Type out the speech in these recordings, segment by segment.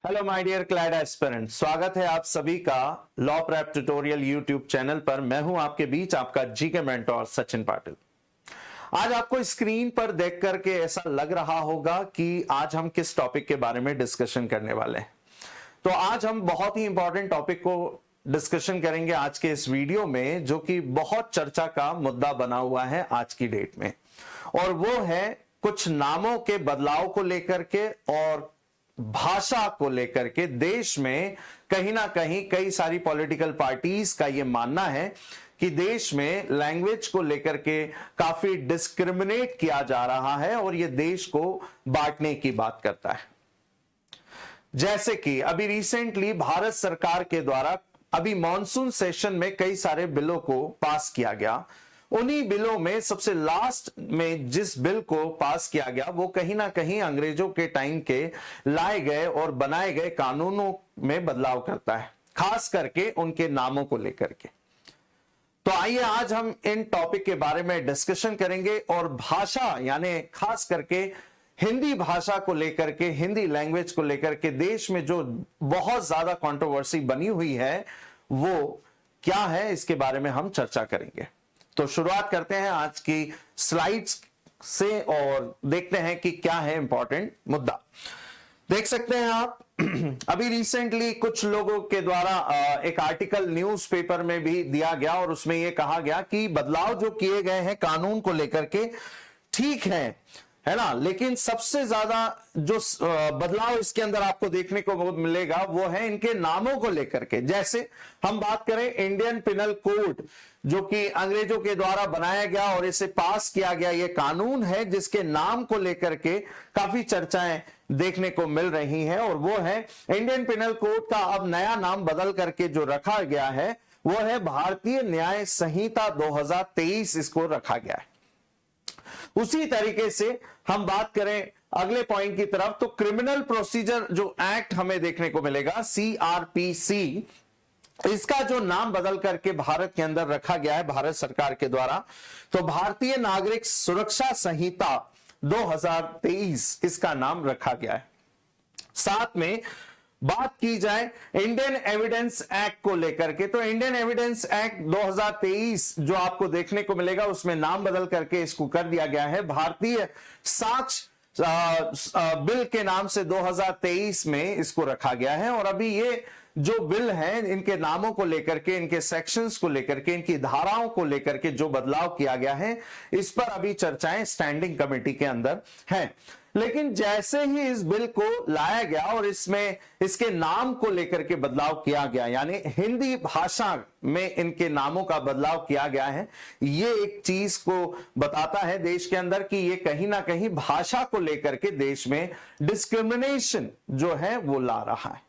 Hello my dear CLAT aspirant, स्वागत है आप सभी का law prep tutorial YouTube channel पर। मैं हूं आपके बीच आपका जीके मेंटोर सचिन पाटिल। आज आपको स्क्रीन पर देख करके ऐसा लग रहा होगा कि आज हम किस टॉपिक के बारे में डिस्कशन करने वाले हैं। तो आज हम बहुत ही इंपॉर्टेंट टॉपिक को डिस्कशन करेंगे आज के इस वीडियो में, जो कि बहुत चर्चा का मुद्दा बना हुआ है आज की डेट में, और वो है कुछ नामों के बदलाव को लेकर के और भाषा को लेकर के। देश में कहीं ना कहीं कई सारी पॉलिटिकल पार्टीज का यह मानना है कि देश में लैंग्वेज को लेकर के काफी डिस्क्रिमिनेट किया जा रहा है और यह देश को बांटने की बात करता है। जैसे कि अभी रिसेंटली भारत सरकार के द्वारा अभी मॉनसून सेशन में कई सारे बिलों को पास किया गया। उन्हीं बिलों में सबसे लास्ट में जिस बिल को पास किया गया वो कहीं ना कहीं अंग्रेजों के टाइम के लाए गए और बनाए गए कानूनों में बदलाव करता है, खास करके उनके नामों को लेकर के। तो आइए आज हम इन टॉपिक के बारे में डिस्कशन करेंगे और भाषा यानी खास करके हिंदी भाषा को लेकर के, हिंदी लैंग्वेज को लेकर के देश में जो बहुत ज्यादा कंट्रोवर्सी बनी हुई है वो क्या है, इसके बारे में हम चर्चा करेंगे। तो शुरुआत करते हैं आज की स्लाइड्स से और देखते हैं कि क्या है इंपॉर्टेंट मुद्दा। देख सकते हैं आप अभी रिसेंटली कुछ लोगों के द्वारा एक आर्टिकल न्यूज़पेपर में भी दिया गया और उसमें यह कहा गया कि बदलाव जो किए गए हैं कानून को लेकर के ठीक है ना, लेकिन सबसे ज्यादा जो बदलाव इसके अंदर आपको देखने को मिलेगा वो है इनके नामों को लेकर के। जैसे हम बात करें इंडियन पिनल कोड, जो कि अंग्रेजों के द्वारा बनाया गया और इसे पास किया गया ये कानून है, जिसके नाम को लेकर के काफी चर्चाएं देखने को मिल रही हैं, और वो है इंडियन पिनल कोड का अब नया नाम बदल करके जो रखा गया है वो है भारतीय न्याय संहिता 2023 इसको रखा गया है। उसी तरीके से हम बात करें अगले पॉइंट की तरफ, तो क्रिमिनल प्रोसीजर जो एक्ट हमें देखने को मिलेगा CRPC, इसका जो नाम बदल करके भारत के अंदर रखा गया है भारत सरकार के द्वारा, तो भारतीय नागरिक सुरक्षा संहिता 2023 इसका नाम रखा गया है। साथ में बात की जाए इंडियन एविडेंस एक्ट को लेकर के, तो इंडियन एविडेंस एक्ट 2023 जो आपको देखने को मिलेगा उसमें नाम बदल करके इसको कर दिया गया है भारतीय साक्ष्य बिल के नाम से 2023 में इसको रखा गया है। और अभी ये जो बिल है इनके नामों को लेकर के, इनके सेक्शंस को लेकर के, इनकी धाराओं को लेकर के जो बदलाव किया गया है इस पर अभी चर्चाएं स्टैंडिंग कमेटी के अंदर हैं। लेकिन जैसे ही इस बिल को लाया गया और इसमें इसके नाम को लेकर के बदलाव किया गया, यानी हिंदी भाषा में इनके नामों का बदलाव किया गया है, ये एक चीज को बताता है देश के अंदर कि ये कहीं ना कहीं भाषा को लेकर के देश में डिस्क्रिमिनेशन जो है वो ला रहा है।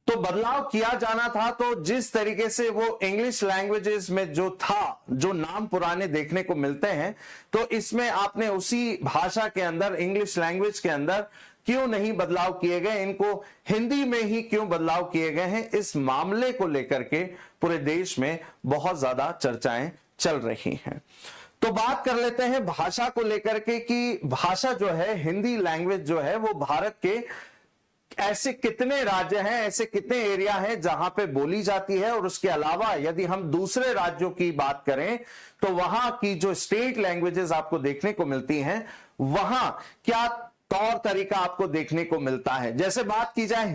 तो बदलाव किया जाना था, तो जिस तरीके से वो इंग्लिश लैंग्वेजेस में जो था, जो नाम पुराने देखने को मिलते हैं, तो इसमें आपने उसी भाषा के अंदर, इंग्लिश लैंग्वेज के अंदर क्यों नहीं बदलाव किए गए, इनको हिंदी में ही क्यों बदलाव किए गए हैं, इस मामले को लेकर के पूरे देश में बहुत ज्यादा चर्चाएं चल रही हैं। तो बात कर लेते हैं भाषा को लेकर के कि भाषा जो है, हिंदी लैंग्वेज जो है वो भारत के ऐसे कितने राज्य हैं, ऐसे कितने एरिया हैं जहां पे बोली जाती है, और उसके अलावा यदि हम दूसरे राज्यों की बात करें तो वहां की जो स्टेट लैंग्वेजेस आपको देखने को मिलती हैं वहां क्या तौर तरीका आपको देखने को मिलता है। जैसे बात की जाए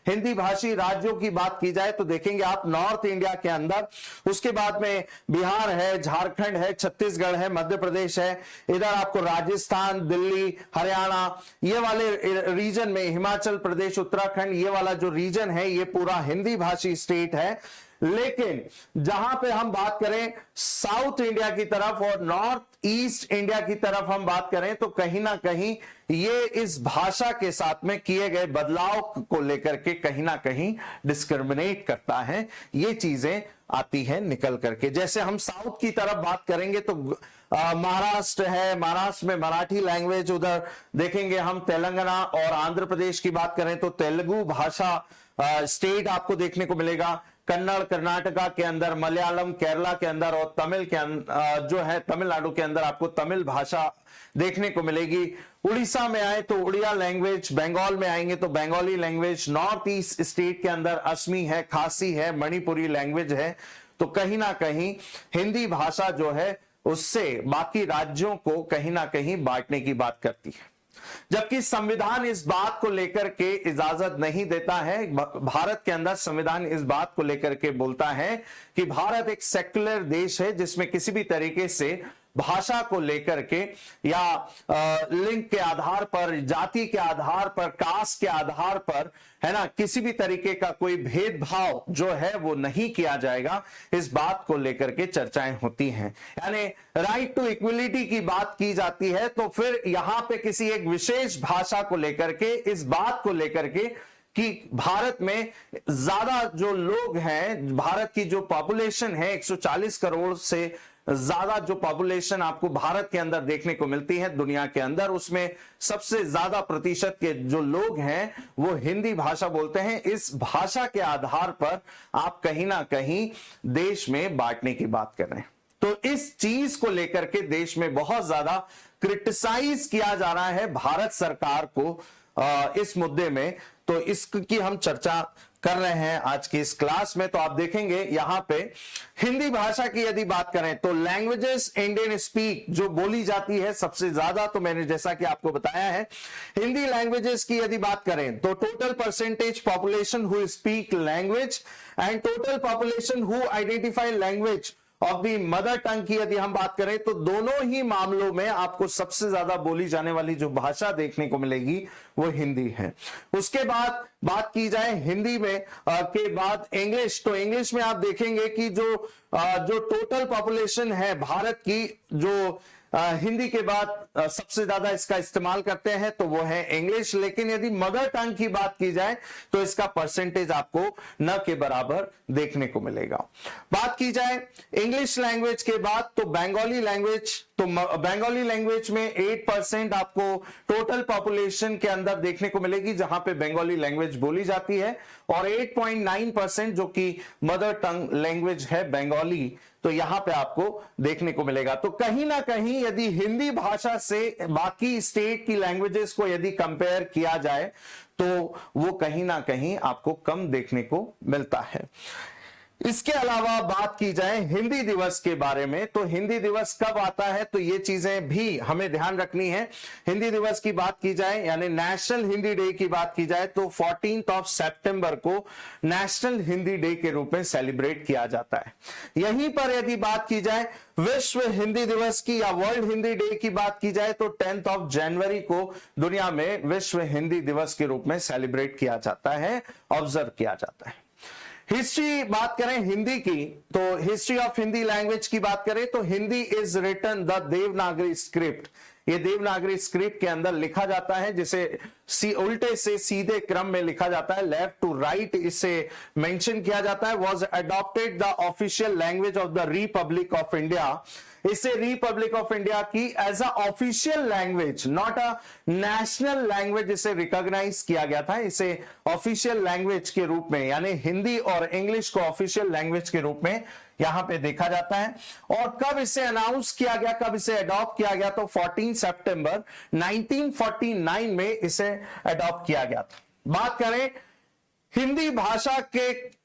हिंदी भाषी राज्यों की बात की जाए तो देखेंगे आप नॉर्थ इंडिया के अंदर, उसके बाद में बिहार है, झारखंड है, छत्तीसगढ़ है, मध्य प्रदेश है, इधर आपको राजस्थान, दिल्ली, हरियाणा, ये वाले रीजन में हिमाचल प्रदेश, उत्तराखंड, ये वाला जो रीजन है ये पूरा हिंदी भाषी स्टेट है। लेकिन जहां पे हम बात करें साउथ इंडिया की तरफ और नॉर्थ ईस्ट इंडिया की तरफ हम बात करें तो कहीं ना कहीं ये इस भाषा के साथ में किए गए बदलाव को लेकर के कहीं ना कहीं डिस्क्रिमिनेट करता है। ये चीजें आती है निकल करके। जैसे हम साउथ की तरफ बात करेंगे तो महाराष्ट्र है, महाराष्ट्र में मराठी लैंग्वेज, उधर देखेंगे हम तेलंगाना और आंध्र प्रदेश की बात करें तो तेलुगु भाषा स्टेट आपको देखने को मिलेगा। कन्नड़ कर्नाटका के अंदर, मलयालम केरला के अंदर और तमिल के जो है तमिलनाडु के अंदर आपको तमिल भाषा देखने को मिलेगी। उड़ीसा में आए तो उड़िया लैंग्वेज, बंगाल में आएंगे तो Bengali language, north east state के अंदर असमी है, खासी है, मणिपुरी लैंग्वेज है। तो कहीं ना कहीं हिंदी भाषा जो है उससे बाकी राज्यों को कहीं ना कहीं बांटने की बात करती है, जबकि संविधान इस बात को लेकर के इजाजत नहीं देता है। भारत के अंदर संविधान इस बात को लेकर के बोलता है कि भारत एक सेक्युलर देश है जिसमें किसी भी तरीके से भाषा को लेकर के या लिंग के आधार पर, जाति के आधार पर, कास्ट के आधार पर, है ना, किसी भी तरीके का कोई भेदभाव जो है वो नहीं किया जाएगा। इस बात को लेकर के चर्चाएं होती हैं, यानी राइट टू इक्वलिटी की बात की जाती है। तो फिर यहां पे किसी एक विशेष भाषा को लेकर के, इस बात को लेकर के कि भारत में ज्यादा जो लोग हैं, भारत की जो पॉपुलेशन है 140 करोड़ से ज्यादा जो पॉपुलेशन आपको भारत के अंदर देखने को मिलती है दुनिया के अंदर, उसमें सबसे ज्यादा प्रतिशत के जो लोग हैं वो हिंदी भाषा बोलते हैं। इस भाषा के आधार पर आप कहीं ना कहीं देश में बांटने की बात कर रहे हैं। तो इस चीज को लेकर के देश में बहुत ज्यादा क्रिटिसाइज किया जा रहा है भारत सरकार को इस मुद्दे में। तो इसकी हम चर्चा कर रहे हैं आज की इस क्लास में। तो आप देखेंगे यहां पे हिंदी भाषा की यदि बात करें तो लैंग्वेजेस इंडियन स्पीक जो बोली जाती है सबसे ज्यादा, तो मैंने जैसा कि आपको बताया है हिंदी लैंग्वेजेस की यदि बात करें तो total percentage population who speak language and total population who identify language of the mother tongue की यदि हम बात करें तो दोनों ही मामलों में आपको सबसे ज्यादा बोली जाने वाली जो भाषा देखने को मिलेगी वो हिंदी है। उसके बाद बात की जाए हिंदी में के बाद इंग्लिश, तो इंग्लिश में आप देखेंगे कि जो टोटल पॉपुलेशन है भारत की, जो हिंदी के बाद सबसे ज्यादा इसका इस्तेमाल करते हैं तो वो है इंग्लिश। लेकिन यदि मदर टंग की बात की जाए तो इसका परसेंटेज आपको न के बराबर देखने को मिलेगा। बात की जाए इंग्लिश लैंग्वेज के बाद तो बंगाली लैंग्वेज, तो बंगाली लैंग्वेज में 8% आपको टोटल पॉपुलेशन के अंदर देखने को मिलेगी जहां पे बंगाली लैंग्वेज बोली जाती है, और 8.9% जो कि मदर टंग लैंग्वेज है बंगाली, तो यहां पे आपको देखने को मिलेगा। तो कहीं ना कहीं यदि हिंदी भाषा से बाकी स्टेट की लैंग्वेजेस को यदि कंपेयर किया जाए तो वो कहीं ना कहीं आपको कम देखने को मिलता है। इसके अलावा बात की जाए हिंदी दिवस के बारे में, तो हिंदी दिवस कब आता है तो ये चीजें भी हमें ध्यान रखनी है। हिंदी दिवस की बात की जाए यानी नेशनल हिंदी डे की बात की जाए तो 14 सितंबर को नेशनल हिंदी डे के रूप में सेलिब्रेट किया जाता है। यहीं पर यदि बात की जाए विश्व हिंदी दिवस की या वर्ल्ड हिंदी डे की बात की जाए तो 10 जनवरी को दुनिया में विश्व हिंदी दिवस के रूप में सेलिब्रेट किया जाता है, ऑब्जर्व किया जाता है। हिस्ट्री बात करें हिंदी की तो हिस्ट्री ऑफ हिंदी लैंग्वेज की बात करें तो Hindi is written the Devanagari script. ये देवनागरी स्क्रिप्ट के अंदर लिखा जाता है जिसे उल्टे से सीधे क्रम में लिखा जाता है, लेफ्ट टू राइट इसे मेंशन किया जाता है। Was adopted the official language of the republic of India. इसे रिपब्लिक ऑफ इंडिया की as a official language, not a national language, इसे रिकॉग्नाइज किया गया था। इसे ऑफिशियल लैंग्वेज के रूप में यानी हिंदी और इंग्लिश को ऑफिशियल लैंग्वेज के रूप में यहां पे देखा जाता है। और कब इसे अनाउंस किया गया, कब इसे अडॉप्ट किया गया तो 14 सितंबर 1949 में इसे अडॉप्ट किया गया था। बात करें हिंदी भाषा के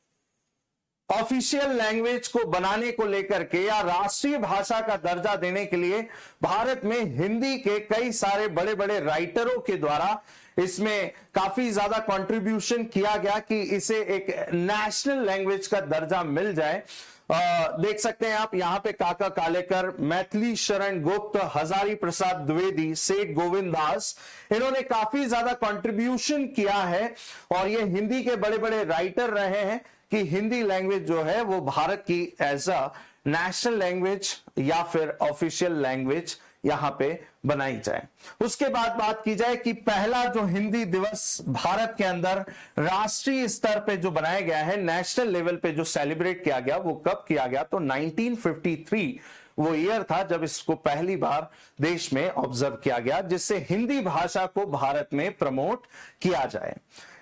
ऑफिशियल लैंग्वेज को बनाने को लेकर के या राष्ट्रीय भाषा का दर्जा देने के लिए भारत में हिंदी के कई सारे बड़े बड़े राइटरों के द्वारा इसमें काफी ज्यादा कंट्रीब्यूशन किया गया कि इसे एक नेशनल लैंग्वेज का दर्जा मिल जाए। देख सकते हैं आप यहां पे काका कालेकर, मैथिली शरण गुप्त, हजारी प्रसाद द्विवेदी, सेठ गोविंद दास, इन्होंने काफी ज्यादा कंट्रीब्यूशन किया है और ये हिंदी के बड़े बड़े राइटर रहे हैं कि हिंदी लैंग्वेज जो है वो भारत की एज अ नेशनल लैंग्वेज या फिर ऑफिशियल लैंग्वेज यहां पे बनाई जाए। उसके बाद बात की जाए कि पहला जो हिंदी दिवस भारत के अंदर राष्ट्रीय स्तर पे जो बनाया गया है, नेशनल लेवल पे जो सेलिब्रेट किया गया, वो कब किया गया तो 1953 वो ईयर था जब इसको पहली बार देश में ऑब्जर्व किया गया, जिससे हिंदी भाषा को भारत में प्रमोट किया जाए।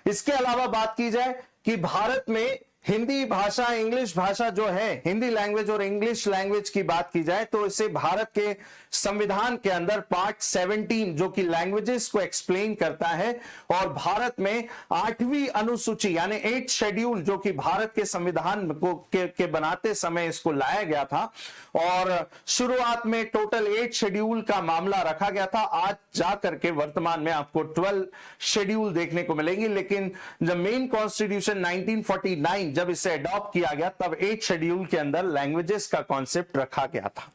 इसके अलावा बात की जाए कि भारत में हिंदी भाषा, इंग्लिश भाषा जो है, हिंदी लैंग्वेज और इंग्लिश लैंग्वेज की बात की जाए तो इसे भारत के संविधान के अंदर पार्ट 17 जो कि लैंग्वेजेस को एक्सप्लेन करता है, और भारत में 8वीं अनुसूची यानी 8th शेड्यूल जो कि भारत के संविधान को के बनाते समय इसको लाया गया था, और शुरुआत में टोटल 8 शेड्यूल का मामला रखा गया था। आज जाकर के वर्तमान में आपको 12 शेड्यूल देखने को मिलेंगे, लेकिन जब मेन कॉन्स्टिट्यूशन 1949 जब इसे अडॉप्ट किया गया तब 8 शेड्यूल के अंदर लैंग्वेजेस का कॉन्सेप्ट रखा गया था।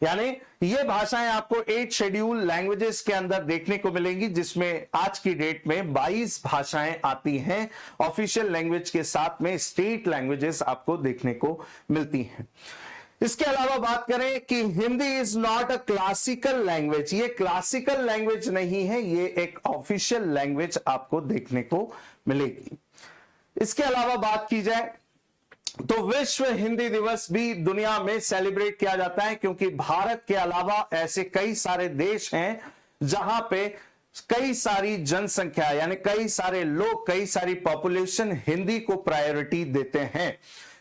यानी ये भाषाएं आपको 8 शेड्यूल लैंग्वेजेस के अंदर देखने को मिलेंगी, जिसमें आज की डेट में 22 भाषाएं आती हैं ऑफिशियल लैंग्वेज के साथ में स्टेट लैंग्वेजेस आपको देखने को मिलती हैं। इसके अलावा बात करें कि Hindi is not a classical language, ये क्लासिकल लैंग्वेज नहीं है, ये एक ऑफिशियल लैंग्वेज आपको देखने को मिलेगी। इसके अलावा बात की जाए तो विश्व हिंदी दिवस भी दुनिया में सेलिब्रेट किया जाता है, क्योंकि भारत के अलावा ऐसे कई सारे देश हैं जहां पे कई सारी जनसंख्या यानी कई सारे लोग, कई सारी पॉपुलेशन हिंदी को प्रायोरिटी देते हैं।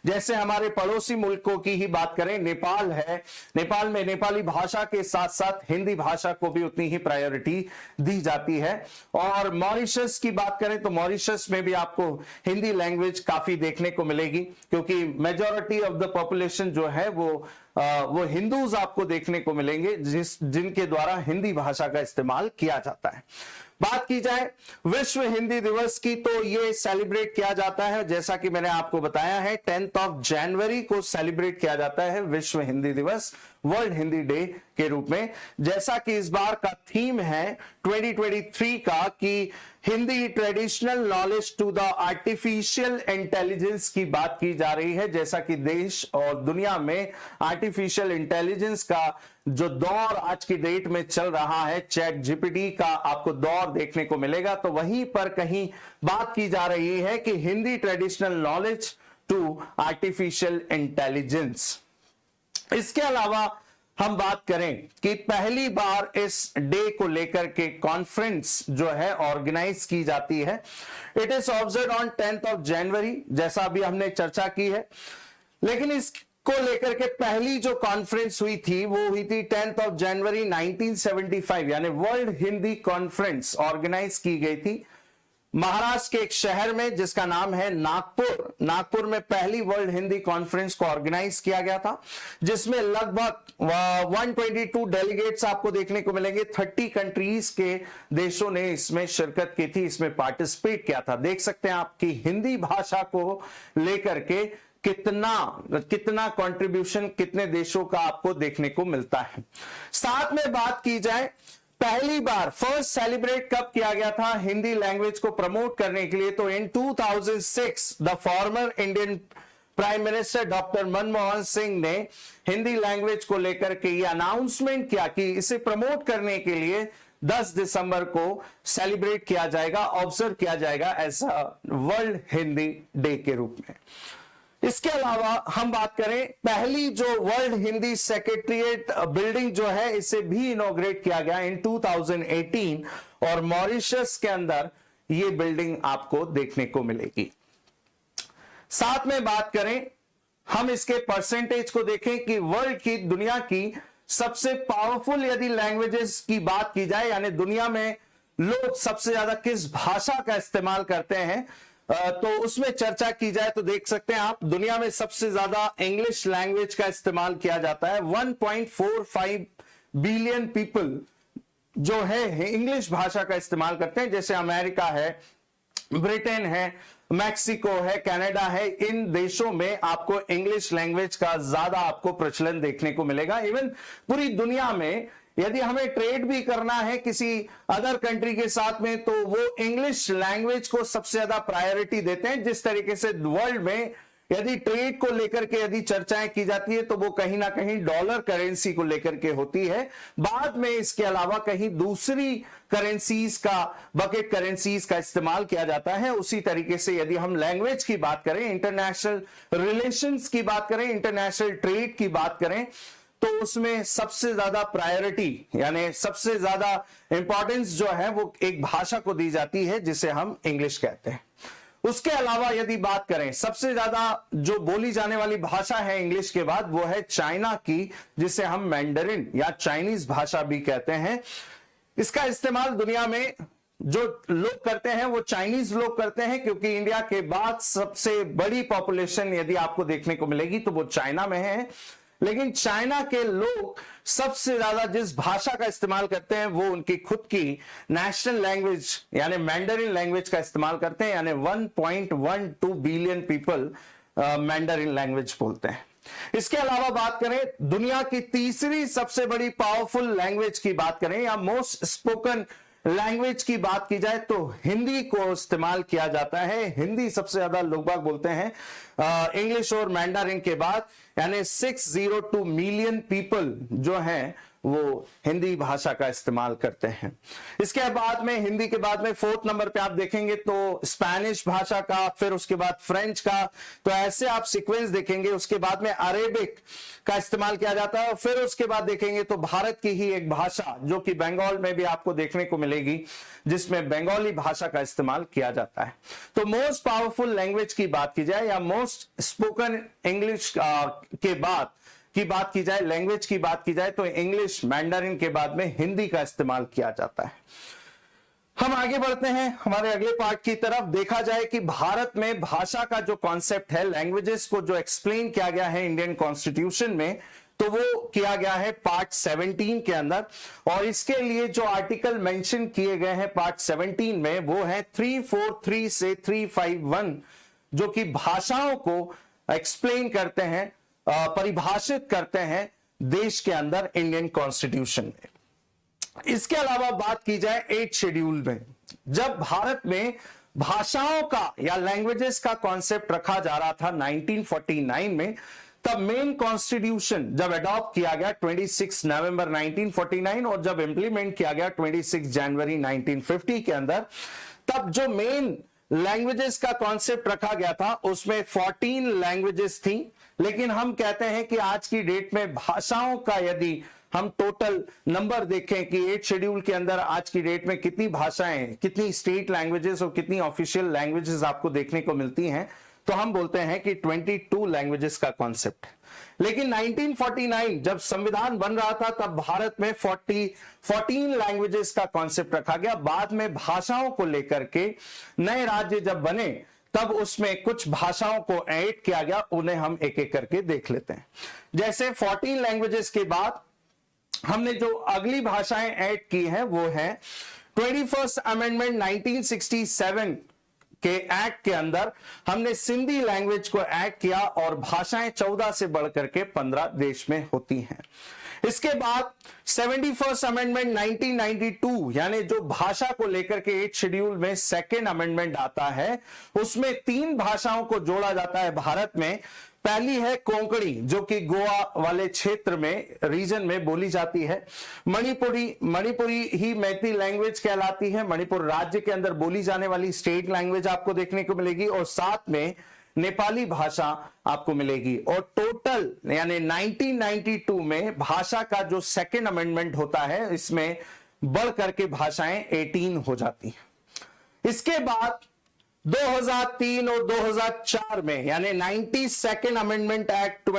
जैसे हमारे पड़ोसी मुल्कों की ही बात करें, नेपाल है, नेपाल में नेपाली भाषा के साथ साथ हिंदी भाषा को भी उतनी ही प्रायोरिटी दी जाती है। और मॉरिशस की बात करें तो मॉरिशस में भी आपको हिंदी लैंग्वेज काफी देखने को मिलेगी, क्योंकि मेजॉरिटी ऑफ द पॉपुलेशन जो है वो हिंदूज आपको देखने को मिलेंगे जिनके द्वारा हिंदी भाषा का इस्तेमाल किया जाता है। बात की जाए विश्व हिंदी दिवस की तो ये सेलिब्रेट किया जाता है, जैसा कि मैंने आपको बताया है 10 जनवरी को सेलिब्रेट किया जाता है विश्व हिंदी दिवस, वर्ल्ड हिंदी डे के रूप में। जैसा कि इस बार का थीम है 2023 का कि Hindi traditional knowledge to the artificial intelligence की बात की जा रही है। जैसा कि देश और दुनिया में आर्टिफिशियल इंटेलिजेंस का जो दौर आज की डेट में चल रहा है, चैट जीपीटी का आपको दौर देखने को मिलेगा, तो वहीं पर कहीं बात की जा रही है कि Hindi traditional knowledge to artificial intelligence. इसके अलावा हम बात करें कि पहली बार इस डे को लेकर के कॉन्फ्रेंस जो है ऑर्गेनाइज की जाती है। इट इज ऑब्जर्व ऑन 10 जनवरी, जैसा अभी हमने चर्चा की है, लेकिन इसको लेकर के पहली जो कॉन्फ्रेंस हुई थी वो हुई थी 10 जनवरी 1975, यानी वर्ल्ड हिंदी कॉन्फ्रेंस ऑर्गेनाइज की गई थी महाराष्ट्र के एक शहर में जिसका नाम है नागपुर। नागपुर में पहली वर्ल्ड हिंदी कॉन्फ्रेंस को ऑर्गेनाइज किया गया था, जिसमें लगभग 122 डेलीगेट्स आपको देखने को मिलेंगे। 30 कंट्रीज के देशों ने इसमें शिरकत की थी, इसमें पार्टिसिपेट किया था। देख सकते हैं आपकी हिंदी भाषा को लेकर के कितना कंट्रीब्यूशन कितने देशों का आपको देखने को मिलता है। साथ में बात की जाए पहली बार फर्स्ट सेलिब्रेट कब किया गया था हिंदी लैंग्वेज को प्रमोट करने के लिए, तो इन 2006 the former Indian prime minister doctor Manmohan Singh ने हिंदी लैंग्वेज को लेकर के ये अनाउंसमेंट किया कि इसे प्रमोट करने के लिए 10 दिसंबर को सेलिब्रेट किया जाएगा, ऑब्जर्व किया जाएगा as a world Hindi day के रूप में। इसके अलावा हम बात करें पहली जो वर्ल्ड हिंदी सेक्रेटरिएट बिल्डिंग जो है इसे भी इनॉग्रेट किया गया इन 2018, और मॉरिशस के अंदर ये बिल्डिंग आपको देखने को मिलेगी। साथ में बात करें हम इसके परसेंटेज को देखें कि वर्ल्ड की, दुनिया की सबसे पावरफुल यदि लैंग्वेजेस की बात की जाए, यानी दुनिया में लोग सबसे ज्यादा किस भाषा का इस्तेमाल करते हैं, तो उसमें चर्चा की जाए तो देख सकते हैं आप दुनिया में सबसे ज्यादा इंग्लिश लैंग्वेज का इस्तेमाल किया जाता है। 1.45 बिलियन पीपल जो है इंग्लिश भाषा का इस्तेमाल करते हैं। जैसे अमेरिका है, ब्रिटेन है, मैक्सिको है, कनाडा है, इन देशों में आपको इंग्लिश लैंग्वेज का ज्यादा आपको प्रचलन देखने को मिलेगा। इवन पूरी दुनिया में यदि हमें ट्रेड भी करना है किसी अदर कंट्री के साथ में, तो वो इंग्लिश लैंग्वेज को सबसे ज्यादा प्रायोरिटी देते हैं। जिस तरीके से वर्ल्ड में यदि ट्रेड को लेकर के यदि चर्चाएं की जाती है तो वो कहीं ना कहीं डॉलर करेंसी को लेकर के होती है, बाद में इसके अलावा कहीं दूसरी करेंसीज का, बकेट करेंसीज का इस्तेमाल किया जाता है। उसी तरीके से यदि हम लैंग्वेज की बात करें, इंटरनेशनल रिलेशंस की बात करें, इंटरनेशनल ट्रेड की बात करें, तो उसमें सबसे ज्यादा प्रायोरिटी यानी सबसे ज्यादा इंपॉर्टेंस जो है वो एक भाषा को दी जाती है जिसे हम इंग्लिश कहते हैं। उसके अलावा यदि बात करें, सबसे ज्यादा जो बोली जाने वाली भाषा है इंग्लिश के बाद वो है चाइना की, जिसे हम मैंडरिन या चाइनीज भाषा भी कहते हैं। इसका इस्तेमाल दुनिया में जो लोग करते हैं वो चाइनीज लोग करते हैं, क्योंकि इंडिया के बाद सबसे बड़ी पॉपुलेशन यदि आपको देखने को मिलेगी तो वो चाइना में है। लेकिन चाइना के लोग सबसे ज्यादा जिस भाषा का इस्तेमाल करते हैं वो उनकी खुद की नेशनल लैंग्वेज यानी मैंडरिन लैंग्वेज का इस्तेमाल करते हैं, यानी 1.12 बिलियन पीपल मैंडरिन लैंग्वेज बोलते हैं। इसके अलावा बात करें दुनिया की तीसरी सबसे बड़ी पावरफुल लैंग्वेज की बात करें या मोस्ट स्पोकन लैंग्वेज की बात की जाए तो हिंदी को इस्तेमाल किया जाता है। हिंदी सबसे ज्यादा लोग बाग बोलते हैं इंग्लिश और मैंडरिन के बाद, यानी 602 मिलियन पीपल जो हैं वो हिंदी भाषा का इस्तेमाल करते हैं। इसके बाद में हिंदी के बाद में 4th नंबर पे आप देखेंगे तो स्पेनिश भाषा का, फिर उसके बाद फ्रेंच का, तो ऐसे आप सीक्वेंस देखेंगे। उसके बाद में अरेबिक का इस्तेमाल किया जाता है, और फिर उसके बाद देखेंगे तो भारत की ही एक भाषा जो कि बंगाल में भी आपको देखने को मिलेगी, जिसमें बंगाली भाषा का इस्तेमाल किया जाता है। तो मोस्ट पावरफुल लैंग्वेज की बात की जाए या मोस्ट स्पोकन इंग्लिश के बाद की बात की जाए, लैंग्वेज की बात की जाए, तो इंग्लिश मैंडरिन के बाद में हिंदी का इस्तेमाल किया जाता है। हम आगे बढ़ते हैं हमारे अगले पार्ट की तरफ। देखा जाए कि भारत में भाषा का जो कॉन्सेप्ट है, लैंग्वेजेस को जो एक्सप्लेन किया गया है इंडियन कॉन्स्टिट्यूशन में, तो वो किया गया है पार्ट 17 के अंदर। और इसके लिए जो आर्टिकल मेंशन किए गए हैं पार्ट 17 में वो है 343 से 351, जो कि भाषाओं को एक्सप्लेन करते हैं, परिभाषित करते हैं देश के अंदर इंडियन कॉन्स्टिट्यूशन में। इसके अलावा बात की जाए 8 शेड्यूल में, जब भारत में भाषाओं का या लैंग्वेजेस का कॉन्सेप्ट रखा जा रहा था 1949 में, तब मेन कॉन्स्टिट्यूशन जब अडॉप्ट किया गया 26 नवंबर 1949 और जब इंप्लीमेंट किया गया 26 जनवरी 1950 के अंदर, तब जो मेन लैंग्वेजेस का कॉन्सेप्ट रखा गया था उसमें 14 लैंग्वेजेस थी। लेकिन हम कहते हैं कि आज की डेट में भाषाओं का यदि हम टोटल नंबर देखें कि 8 शेड्यूल के अंदर आज की डेट में कितनी भाषाएं, कितनी स्टेट लैंग्वेजेस और कितनी ऑफिशियल लैंग्वेजेस आपको देखने को मिलती हैं, तो हम बोलते हैं कि 22 लैंग्वेजेस का कॉन्सेप्ट है। लेकिन 1949 जब संविधान बन रहा था तब भारत में 14 लैंग्वेजेस का कॉन्सेप्ट रखा गया। बाद में भाषाओं को लेकर के नए राज्य जब बने तब उसमें कुछ भाषाओं को ऐड किया गया, उन्हें हम एक एक करके देख लेते हैं। जैसे 14 लैंग्वेजेस के बाद हमने जो अगली भाषाएं ऐड की हैं वो है 21st अमेंडमेंट 1967 के एक्ट के अंदर हमने सिंधी लैंग्वेज को ऐड किया और भाषाएं 14 से बढ़कर के 15 देश में होती हैं। इसके बाद 71st अमेंडमेंट 1992 यानी जो भाषा को लेकर के 8 शेड्यूल में सेकेंड अमेंडमेंट आता है, उसमें 3 भाषाओं को जोड़ा जाता है भारत में। पहली है कोंकणी, जो कि गोवा वाले क्षेत्र में, रीजन में बोली जाती है। मणिपुरी ही मैती लैंग्वेज कहलाती है, मणिपुर राज्य के अंदर बोली जाने वाली स्टेट लैंग्वेज आपको देखने को मिलेगी। और साथ में नेपाली भाषा आपको मिलेगी। और टोटल यानी 1992 में भाषा का जो सेकेंड अमेंडमेंट होता है, इसमें बढ़ करके भाषाएं 18 हो जाती हैं। इसके बाद 2003 और 2004 में यानी 92nd अमेंडमेंट एक्ट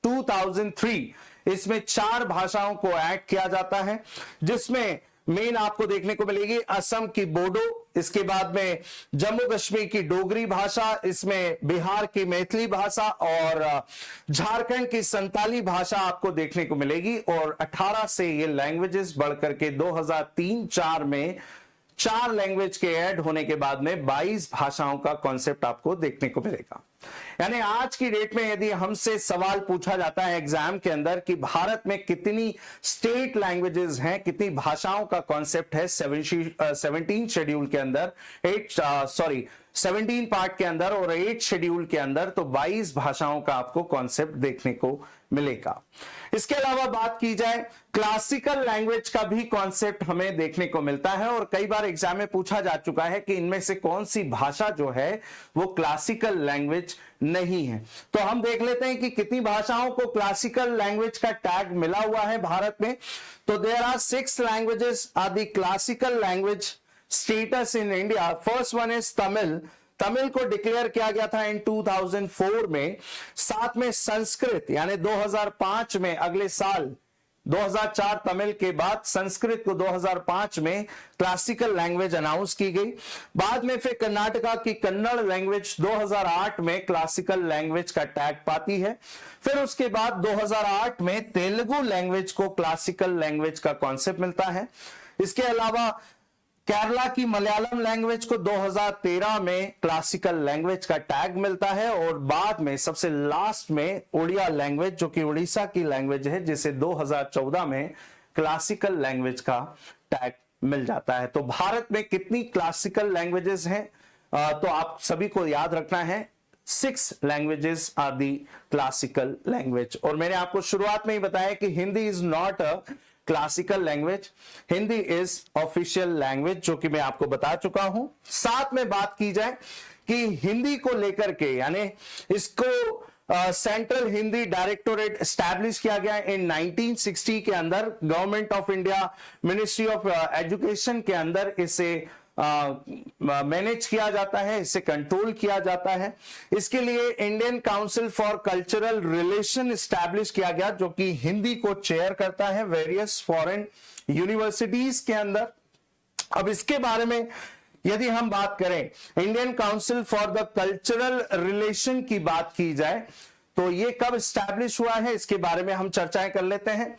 2003, इसमें 4 भाषाओं को ऐड किया जाता है, जिसमें मेन आपको देखने को मिलेगी असम की बोडो, इसके बाद में जम्मू कश्मीर की डोगरी भाषा, इसमें बिहार की मैथिली भाषा और झारखंड की संताली भाषा आपको देखने को मिलेगी। और 18 से ये लैंग्वेजेस बढ़कर के 2003-4 में 4 लैंग्वेज के ऐड होने के बाद में 22 भाषाओं का कॉन्सेप्ट आपको देखने को मिलेगा। यानी आज की डेट में यदि हमसे सवाल पूछा जाता है एग्जाम के अंदर कि भारत में कितनी स्टेट लैंग्वेजेस हैं, कितनी भाषाओं का कॉन्सेप्ट है 17 शेड्यूल के अंदर, 17 पार्ट के अंदर और 8 शेड्यूल के अंदर, तो 22 भाषाओं का आपको कॉन्सेप्ट देखने को मिलेगा। इसके अलावा बात की जाए क्लासिकल लैंग्वेज का भी कॉन्सेप्ट हमें देखने को मिलता है और कई बार एग्जाम में पूछा जा चुका है कि इनमें से कौन सी भाषा जो है वो क्लासिकल लैंग्वेज नहीं है। तो हम देख लेते हैं कि कितनी भाषाओं को क्लासिकल लैंग्वेज का टैग मिला हुआ है भारत में। तो there are 6 languages are the classical language status in India. First one is Tamil. Tamil को डिक्लेयर किया गया था इन 2004 में। साथ में संस्कृत यानी 2005 में, अगले साल 2004 तमिल के बाद संस्कृत को 2005 में क्लासिकल लैंग्वेज अनाउंस की गई। बाद में फिर कर्नाटका की कन्नड़ लैंग्वेज 2008 में क्लासिकल लैंग्वेज का टैग पाती है। फिर उसके बाद 2008 में तेलुगु लैंग्वेज को क्लासिकल लैंग्वेज का कॉन्सेप्ट मिलता है। इसके अलावा केरला की मलयालम लैंग्वेज को 2013 में क्लासिकल लैंग्वेज का टैग मिलता है, और बाद में सबसे लास्ट में उड़िया लैंग्वेज जो कि उड़ीसा की लैंग्वेज है, जिसे 2014 में क्लासिकल लैंग्वेज का टैग मिल जाता है। तो भारत में कितनी क्लासिकल लैंग्वेजेस हैं? तो आप सभी को याद रखना है 6 languages are the classical language. और मैंने आपको शुरुआत में ही बताया कि Hindi is not a classical language, Hindi is official language, जो कि मैं आपको बता चुका हूं। साथ में बात की जाए कि हिंदी को लेकर के, यानी इसको सेंट्रल हिंदी डायरेक्टोरेट एस्टैब्लिश किया गया इन 1960 के अंदर। Government of India, ministry of education के अंदर इसे मैनेज किया जाता है, इसे कंट्रोल किया जाता है। इसके लिए Indian council for cultural relation establish किया गया, जो कि हिंदी को चेयर करता है वेरियस फॉरेन यूनिवर्सिटीज के अंदर। अब इसके बारे में यदि हम बात करें, Indian council for the cultural relation की बात की जाए तो ये कब एस्टैब्लिश हुआ है, इसके बारे में हम चर्चाएं कर लेते हैं।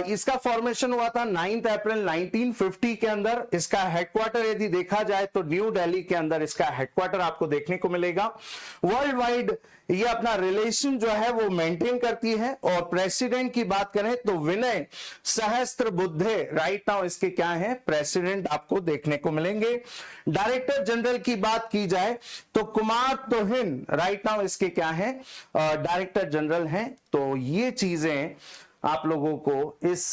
इसका फॉर्मेशन हुआ था 9 अप्रैल 1950 के अंदर। इसका हेडक्वार्टर यदि देखा जाए तो न्यू दिल्ली के अंदर इसका हेडक्वार्टर आपको देखने को मिलेगा। वर्ल्ड वाइड ये अपना रिलेशन जो है वो मेंटेन करती है। और प्रेसिडेंट की बात करें तो विनय सहस्त्रबुद्धे राइट नाउ इसके क्या है, प्रेसिडेंट आपको देखने को मिलेंगे। डायरेक्टर जनरल की बात की जाए तो कुमार तोहिन राइट नाउ इसके क्या है, डायरेक्टर जनरल हैं। तो ये चीजें आप लोगों को इस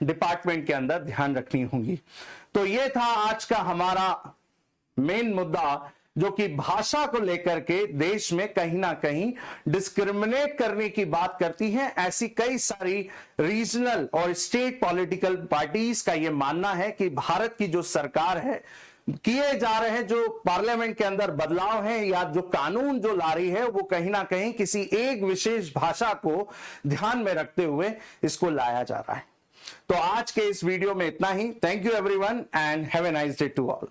डिपार्टमेंट के अंदर ध्यान रखनी होंगी। तो ये था आज का हमारा मेन मुद्दा, जो कि भाषा को लेकर के देश में कहीं ना कहीं डिस्क्रिमिनेट करने की बात करती है। ऐसी कई सारी रीजनल और स्टेट पॉलिटिकल पार्टीज का यह मानना है कि भारत की जो सरकार है, किए जा रहे हैं जो पार्लियामेंट के अंदर बदलाव हैं या जो कानून जो ला रही है, वो कहीं ना कहीं किसी एक विशेष भाषा को ध्यान में रखते हुए इसको लाया जा रहा है। तो आज के इस वीडियो में इतना ही। Thank you everyone and have a nice day to all.